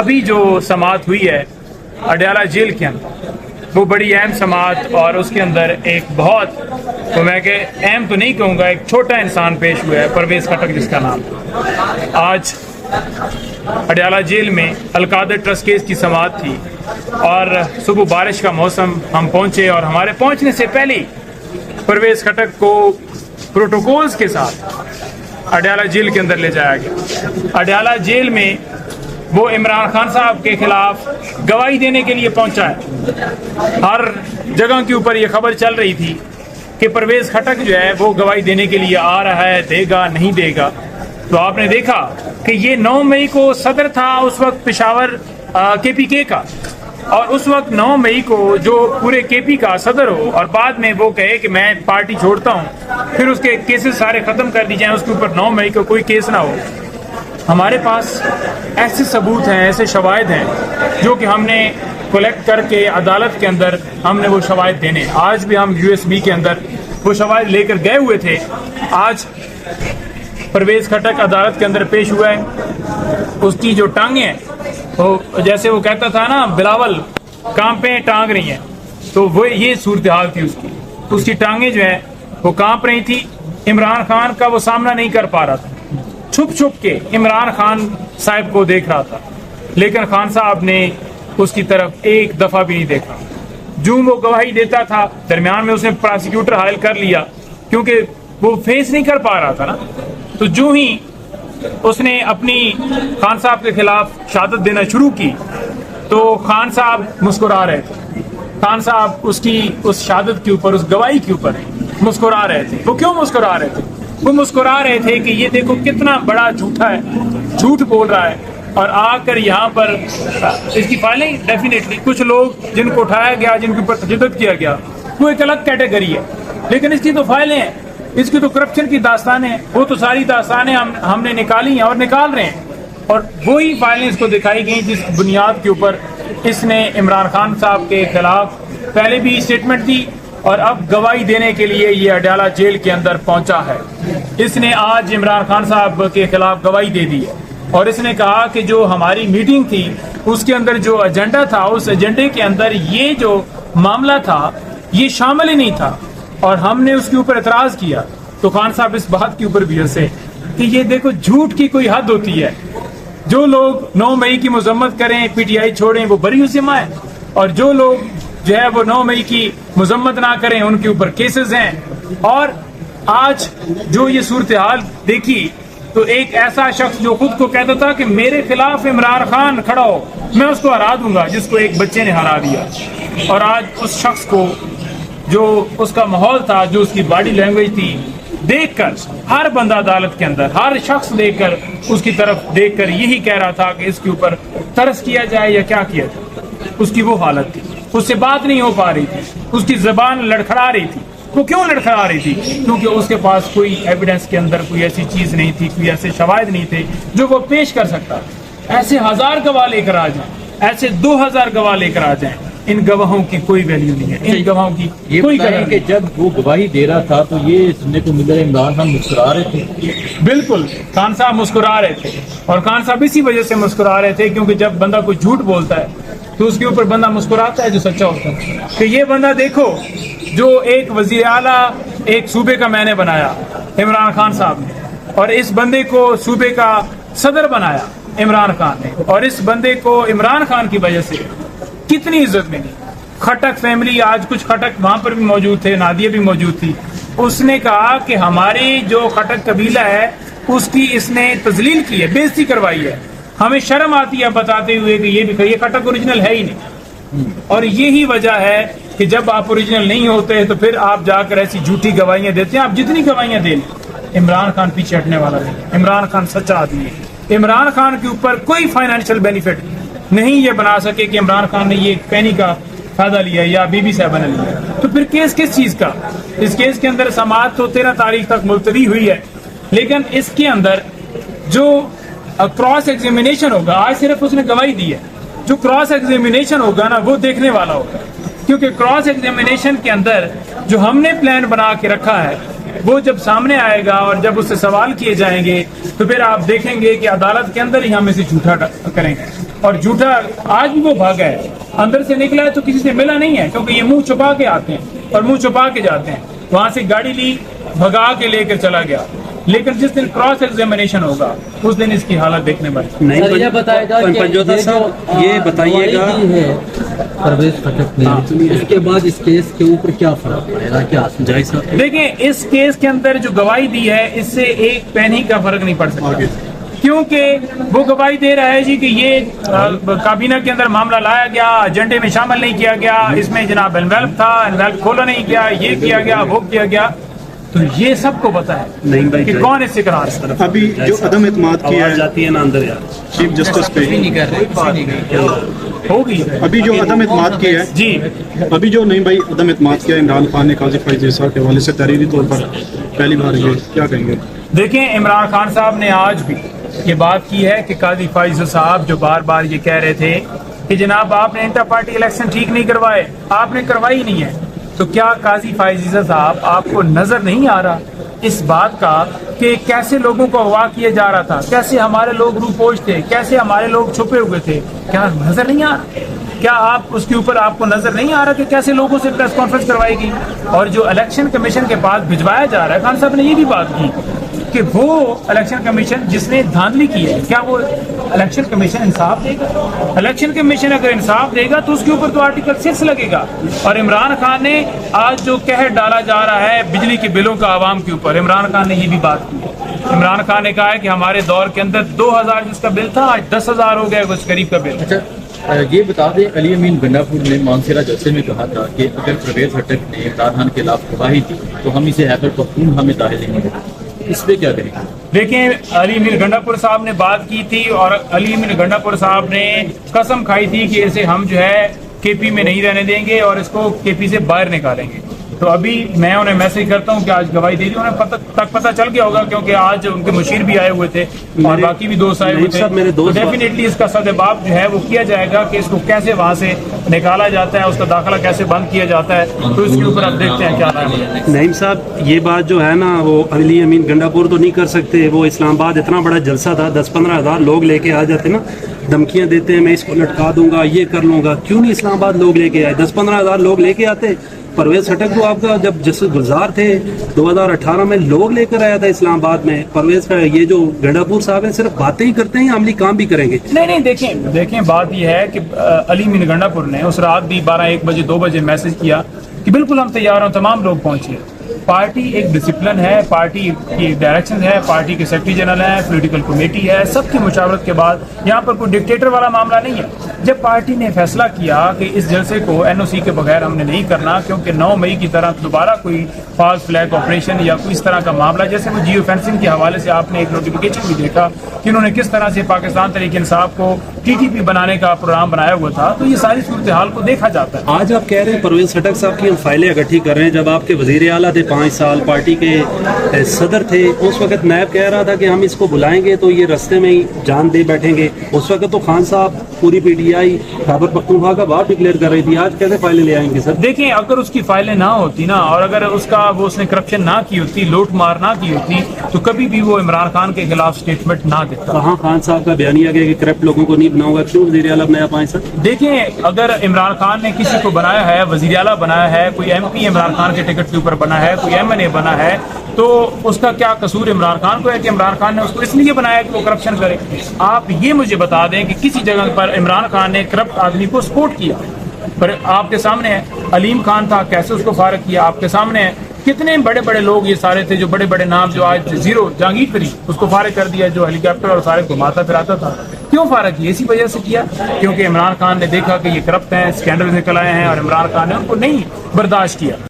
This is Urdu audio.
ابھی جو سماعت ہوئی ہے اڈیالہ جیل کے اندر وہ بڑی اہم سماعت، اور اس کے اندر ایک بہت تو میں کہ اہم تو نہیں کہوں گا، ایک چھوٹا انسان پیش ہوا ہے، پرویز خٹک جس کا نام۔ آج اڈیالہ جیل میں القادر ٹرسٹ کیس کی سماعت تھی اور صبح بارش کا موسم، ہم پہنچے اور ہمارے پہنچنے سے پہلے پرویز خٹک کو پروٹوکولز کے ساتھ اڈیالہ جیل کے اندر لے جایا گیا۔ اڈیالہ جیل میں وہ عمران خان صاحب کے خلاف گواہی دینے کے لیے پہنچا ہے۔ ہر جگہ کے اوپر یہ خبر چل رہی تھی کہ پرویز خٹک جو ہے وہ گواہی دینے کے لیے آ رہا ہے، دے گا نہیں دے گا۔ تو آپ نے دیکھا کہ یہ 9 مئی کو صدر تھا اس وقت پشاور KPK کا، اور اس وقت 9 مئی کو جو پورے KP کا صدر ہو اور بعد میں وہ کہے کہ میں پارٹی چھوڑتا ہوں، پھر اس کے کیسز سارے ختم کر دی جائیں، اس کے اوپر 9 مئی کو کوئی کیس نہ ہو۔ ہمارے پاس ایسے ثبوت ہیں، ایسے شواہد ہیں جو کہ ہم نے کلیکٹ کر کے عدالت کے اندر ہم نے وہ شواہد دینے۔ آج بھی ہم USB کے اندر وہ شواہد لے کر گئے ہوئے تھے۔ آج پرویز خٹک عدالت کے اندر پیش ہوا ہے۔ اس کی جو ٹانگیں ہیں وہ جیسے وہ کہتا تھا نا، بلاول کانپ پہ ٹانگ رہی ہیں، تو وہ یہ صورتحال تھی اس کی ٹانگیں جو ہیں وہ کانپ رہی تھی۔ عمران خان کا وہ سامنا نہیں کر پا رہا تھا، چھپ چھپ کے عمران خان صاحب کو دیکھ رہا تھا، لیکن خان صاحب نے اس کی طرف ایک دفعہ بھی نہیں دیکھا۔ جو وہ گواہی دیتا تھا، درمیان میں اس نے پراسیکیوٹر حائل کر لیا کیونکہ وہ فیس نہیں کر پا رہا تھا نا۔ تو جو ہی اس نے اپنی خان صاحب کے خلاف شہادت دینا شروع کی تو خان صاحب مسکرا رہے تھے۔ خان صاحب اس کی اس شہادت کے اوپر، اس گواہی کے اوپر مسکرا رہے تھے۔ وہ کیوں مسکرا رہے تھے؟ وہ مسکرا رہے تھے کہ یہ دیکھو کتنا بڑا جھوٹا ہے، جھوٹ بول رہا ہے، اور آ کر یہاں پر اس کی فائلنگ ڈیفینیٹلی کچھ لوگ جن کو اٹھایا گیا، جن کے اوپر تشدد کیا گیا، وہ ایک الگ کیٹیگری ہے، لیکن اس کی تو فائلیں ہیں، اس کی تو کرپشن کی داستانیں ہیں، وہ تو ساری داستانیں ہم نے نکالی ہیں اور نکال رہے ہیں، اور وہی فائلیں اس کو دکھائی گئی جس بنیاد کے اوپر اس نے عمران خان صاحب کے خلاف پہلے بھی اسٹیٹمنٹ دی اور اب گواہی دینے کے لیے یہ اڈیالہ جیل کے اندر پہنچا ہے۔ اس نے آج عمران خان صاحب کے خلاف گواہی دے دی ہے، اور اس نے کہا کہ جو ہماری میٹنگ تھی اس کے اندر جو ایجنڈا تھا، اس ایجنڈے کے اندر یہ جو معاملہ تھا یہ شامل ہی نہیں تھا، اور ہم نے اس کے اوپر اعتراض کیا۔ تو خان صاحب اس بات کے اوپر بھی ہنسے کہ یہ دیکھو جھوٹ کی کوئی حد ہوتی ہے، جو لوگ 9 مئی کی مذمت کریں، PTI چھوڑیں، وہ بری الذمہ ہیں، اور جو لوگ جو ہے وہ 9 مئی کی مذمت نہ کریں ان کے اوپر کیسز ہیں۔ اور آج جو یہ صورتحال دیکھی تو ایک ایسا شخص جو خود کو کہتا تھا کہ میرے خلاف عمران خان کھڑا ہو، میں اس کو ہرا دوں گا، جس کو ایک بچے نے ہرا دیا، اور آج اس شخص کو جو اس کا ماحول تھا، جو اس کی باڈی لینگویج تھی، دیکھ کر ہر بندہ عدالت کے اندر، ہر شخص دیکھ کر اس کی طرف دیکھ کر یہی کہہ رہا تھا کہ اس کے اوپر ترس کیا جائے یا کیا کیا جائے۔ اس کی وہ حالت تھی، اس سے بات نہیں ہو پا رہی تھی، اس کی زبان لڑکھڑا رہی تھی۔ وہ کیوں لڑکھڑا رہی تھی؟ کیونکہ اس کے پاس کوئی ایویڈنس کے اندر کوئی ایسی چیز نہیں تھی، کوئی ایسے شواہد نہیں تھے جو وہ پیش کر سکتا۔ ایسے 1000 گواہ لے کر آ جائیں، ایسے 2000 گواہ لے کر آ جائیں، ان گواہوں کی کوئی ویلیو نہیں ہے، ان گواہوں کی کوئی قدر نہیں۔ کہ جب وہ گواہی دے رہا تھا تو یہ سننے کو مل رہا ہے عمران خان مسکرا رہے تھے۔ بالکل، خان صاحب مسکرا رہے تھے، اور خان صاحب اسی وجہ سے مسکرا رہے تھے کیونکہ جب بندہ کوئی جھوٹ بولتا ہے تو اس کے اوپر بندہ مسکراتا ہے جو سچا ہوتا ہے۔ کہ یہ بندہ دیکھو، جو ایک وزیر اعلیٰ ایک صوبے کا میں نے بنایا عمران خان صاحب نے، اور اس بندے کو صوبے کا صدر بنایا عمران خان نے، اور اس بندے کو عمران خان کی وجہ سے کتنی عزت ملی۔ خٹک فیملی، آج کچھ خٹک وہاں پر بھی موجود تھے، نادیہ بھی موجود تھی، اس نے کہا کہ ہماری جو خٹک قبیلہ ہے اس کی اس نے تذلیل کی ہے، بے عزتی کروائی ہے، ہمیں شرم آتی ہے بتاتے ہوئے کہ یہ خٹک اوریجنل ہے ہی نہیں۔ اور یہی وجہ ہے کہ جب آپ اوریجنل نہیں ہوتے تو پھر آپ جا کر ایسی جھوٹی گواہیاں دیتے ہیں۔ آپ جتنی گواہیاں دیں، عمران خان پیچھے ہٹنے والا نہیں، عمران خان سچا آدمی ہے۔ عمران خان کے اوپر کوئی فائنینشیل بینیفٹ نہیں یہ بنا سکے کہ عمران خان نے یہ پینی کا فائدہ لیا یا بی بی صاحبہ نے لیا، تو پھر کیس کس چیز کا؟ اس کیس کے اندر سماعت تو 13 تاریخ تک ملتوی ہوئی ہے، لیکن اس کے اندر جو کراس ایگزامینیشن ہوگا، آج صرف اس نے گواہی دی ہے، جو کراس ایگزامینیشن ہوگا نا وہ دیکھنے والا ہوگا، کیونکہ کراس ایگزامینیشن کے اندر جو ہم نے پلان بنا کے رکھا ہے وہ جب سامنے آئے گا اور جب اس سے سوال کیے جائیں گے تو پھر آپ دیکھیں گے کہ عدالت کے اندر ہی ہم اسے جھوٹا کریں گے۔ اور جھوٹا آج بھی وہ بھاگا ہے، اندر سے نکلا ہے تو کسی سے ملا نہیں ہے، کیونکہ یہ منہ چھپا کے آتے ہیں اور منہ چھپا کے جاتے ہیں. وہاں سے گاڑی لی، بھگا کے لے کر چلا گیا، لیکن جس دن کراس ایگزامینیشن ہوگا اس دن اس کی حالت دیکھنے میں نہیں. یہ بتائے گا پنجوتا صاحب، یہ بتائیے گا پرویز خٹک نے اس کے بعد اس کیس کے اوپر کیا فرق پڑے گا، کیا جائے صاحب؟ دیکھیں اس کیس کے اندر جو گواہی دی ہے اس سے ایک پینی کا فرق نہیں پڑ سکتا، کیونکہ وہ گواہی دے رہا ہے جی کہ یہ کابینہ کے اندر معاملہ لایا گیا، ایجنڈے میں شامل نہیں کیا گیا، اس میں جناب انویلپ تھا، انویلپ کھولا نہیں گیا، یہ کیا گیا، وہ کیا گیا. تو یہ سب کو پتا ہے کہ کون اس سے قرار ہے. ابھی جو عدم اعتماد کیا ہے چیف جسٹس پہ ہوگی، ابھی جو عدم اعتماد کیا ہے جی ابھی جو نہیں بھائی عدم اعتماد کیا عمران خان نے قاضی فائز عیسیٰ کے حوالے سے تحریری طور پر پہلی بار یہ کیا کہیں گے؟ دیکھیں عمران خان صاحب نے آج بھی یہ بات کی ہے کہ قاضی فائز صاحب جو بار بار یہ کہہ رہے تھے کہ جناب آپ نے انٹر پارٹی الیکشن ٹھیک نہیں کروائے، آپ نے کروائی نہیں ہے، تو کیا قاضی فائز صاحب آپ کو نظر نہیں آ رہا اس بات کا کہ کیسے لوگوں کو اغوا کیا جا رہا تھا، کیسے ہمارے لوگ روپوش تھے، کیسے ہمارے لوگ چھپے ہوئے تھے؟ کیا نظر نہیں آ رہا؟ کیا آپ اس کے اوپر آپ کو نظر نہیں آ رہا کہ کیسے لوگوں سے پریس کانفرنس کروائی گئی؟ اور جو الیکشن کمیشن کے پاس بھجوایا جا رہا ہے، خان صاحب نے یہ بھی بات کی کہ وہ الیکشن کمیشن جس نے دھاندلی کی ہے، کیا وہ الیکشن کمیشن انصاف دے گا؟ الیکشن کمیشن اگر انصاف دے گا تو اس کے اوپر تو آرٹیکل 6 لگے گا. اور عمران خان نے آج جو قہر ڈالا جا رہا ہے بجلی کے بلوں کا عوام کے اوپر، عمران خان نے یہ بھی بات کی. عمران خان نے کہا ہے کہ ہمارے دور کے اندر 2000 جس کا بل تھا آج 10,000 ہو گیا کچھ قریب کا بل. اچھا یہ بتا دیں، علی امین گنڈاپور نے مانسیرا جلسے میں کہا تھا کہ اگر پرویز خٹک نے عمران خان کے خلاف گواہی دی تو ہم اسے خیبر پختونخوا میں داخل نہیں کریں گے. اس پہ کیا کریں گے؟ دیکھیں علی امین گنڈاپور صاحب نے بات کی تھی اور علی امین گنڈاپور صاحب نے قسم کھائی تھی کہ اسے ہم جو ہے کے پی میں نہیں رہنے دیں گے اور اس کو کے پی سے باہر نکالیں گے. تو ابھی میں انہیں میسج کرتا ہوں کہ آج گواہی دے دی، انہیں پتہ چل گیا ہوگا کیونکہ آج ان کے مشیر بھی آئے ہوئے تھے اور باقی بھی دوست آئے ہوئے تھے. تو ڈیفینیٹلی اس کا سدباب جو ہے وہ کیا جائے گا کہ اس کو کیسے وہاں سے نکالا جاتا ہے، اس کا داخلہ کیسے بند کیا جاتا ہے. تو اس کے اوپر اب دیکھتے ہیں کیا ہے. نعیم صاحب یہ بات جو ہے نا وہ علی امین گنڈاپور تو نہیں کر سکتے. وہ اسلام آباد اتنا بڑا جلسہ تھا، 10-15 ہزار لوگ لے کے آ جاتے نا، دھمکیاں دیتے ہیں میں اس کو لٹکا دوں گا، یہ کر لوں گا. کیوں نہیں اسلام آباد لوگ لے کے آئے؟ 10-15 ہزار لوگ لے کے آتے. پرویز خٹک تو آپ کا جب جسٹس گلزار تھے 2018 میں لوگ لے کر آیا تھا اسلام آباد میں. پرویز کا یہ جو گنڈاپور صاحب ہیں صرف باتیں ہی کرتے ہیں، عملی کام بھی کریں گے؟ نہیں دیکھیں بات یہ ہے کہ علی امین گنڈاپور نے اس رات بھی 12-1 بجے 2 بجے میسج کیا کہ بالکل ہم تیار ہیں، تمام لوگ پہنچے. پارٹی ایک ڈسپلن ہے، پارٹی کی ڈائریکشن ہے، پارٹی کے سیکرٹری جنرل ہے، پولیٹیکل کمیٹی ہے، سب کی مشاورت کے بعد یہاں پر کوئی ڈکٹیٹر والا معاملہ نہیں ہے. جب پارٹی نے فیصلہ کیا کہ اس جلسے کو این او سی کے بغیر ہم نے نہیں کرنا، کیونکہ 9 مئی کی طرح دوبارہ کوئی فالس فلیگ آپریشن یا کوئی اس طرح کا معاملہ، جیسے وہ جیو فینسنگ کے حوالے سے آپ نے ایک نوٹیفیکیشن بھی دیکھا کہ انہوں نے کس طرح سے پاکستان تحریک انصاف کو ٹی ٹی پی بنانے کا پروگرام بنایا ہوا تھا. تو یہ ساری صورتحال کو دیکھا جاتا ہے. آج آپ کہہ رہے ہیں پرویز خٹک صاحب کی ہم فائلیں اکٹھی کر رہے ہیں. جب آپ کے وزیر اعلیٰ تھے 5 سال، پارٹی کے صدر تھے، اس وقت نیب کہہ رہا تھا کہ ہم اس کو بلائیں گے تو یہ رستے میں ہی جان دے بیٹھیں گے. اس وقت تو خان صاحب پوری P T I Khyber Pakhtunkhwa کا باہر ڈکلیئر کر رہی تھی. آج کیسے فائلیں لے آئیں گے سر؟ دیکھیں اگر اس کی فائلیں نہ ہوتی نا، اور اگر اس نے کرپشن نہ کی ہوتی، لوٹ مار نہ کی ہوتی، تو کبھی بھی وہ عمران خان کے خلاف سٹیٹمنٹ نہ دیتا. کہاں خان صاحب کا بیانیہ گیا کہ کرپٹ لوگوں کو نہیں بناؤں گا؟ کیوں وزیر اعلیٰ بنایا 5 سال؟ دیکھیں اگر عمران خان نے کسی کو بنایا ہے، وزیر اعلیٰ بنایا ہے، کوئی ایم پی عمران خان کے ٹکٹ کے اوپر بنا ہے، کوئی ایم این اے بنا ہے، تو اس کا کیا قصور عمران خان کو ہے کہ عمران خان نے اس کو اس لیے بنایا کہ وہ کرپشن کرے؟ آپ یہ مجھے بتا دیں کہ کسی جگہ پر عمران خان نے کرپٹ آدمی کو سپورٹ کیا؟ پر آپ کے سامنے ہے علیم خان تھا، کیسے اس کو فارغ کیا؟ آپ کے سامنے ہے کتنے بڑے بڑے لوگ یہ سارے تھے، جو بڑے بڑے نام جو آج زیرو، جہانگیر پری اس کو فارغ کر دیا، جو ہیلی کاپٹر اور سارے گھماتا پھراتا تھا. کیوں فارغ کیا؟ اسی وجہ سے کیا کیونکہ عمران خان نے دیکھا کہ یہ کرپٹ ہیں، اسکینڈل نکل آئے ہیں اور عمران خان نے ان کو نہیں برداشت کیا.